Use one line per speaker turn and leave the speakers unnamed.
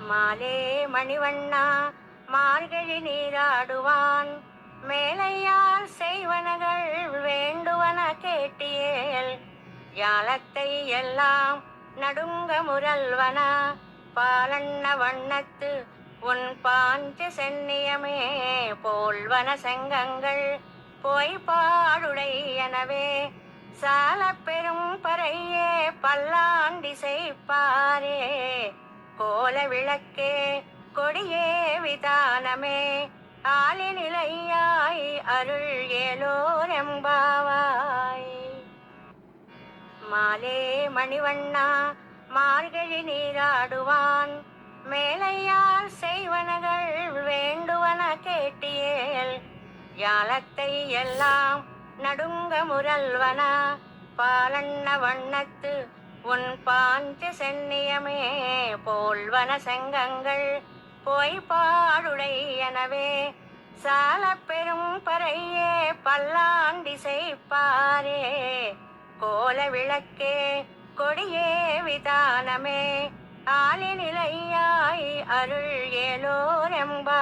மாலே மணிவண்ணா மார்கழி நீராடுவான் மேலையால் செய்வனகள் வேண்டுவன கேட்டியேல் யாலத்தை எல்லாம் நடுங்க முரல்வன பாலண்ண வண்ணத்து உன் பாஞ்ச சென்னியமே போல்வன செங்கங்கள் போய் பாடுடை எனவே சால பெரும் பறையே பல்லாண்டிசைப்பாரே கோல விளக்கே கொடியே விதானமே ஆலி நிலையாய் அருள் ஏலோரெம்பாவாய். மாலே மணிவண்ணா மார்கழி நீராடுவான் மேலையால் செய்வனகள் வேண்டுவன கேட்டியேல் யாலத்தை எல்லாம் நடுங்க முரல்வன பாலண்ண வண்ணத்து உன் பாஞ்ச சென்னியமே போல்வன செங்கங்கள் போய் பாடுடை எனவே சால பெரும் பறையே பல்லாண்டிசைப்பாரே கோல விளக்கே கொடியே விதானமே ஆலி நிலையாய் அருள் ஏலோரெம்பா.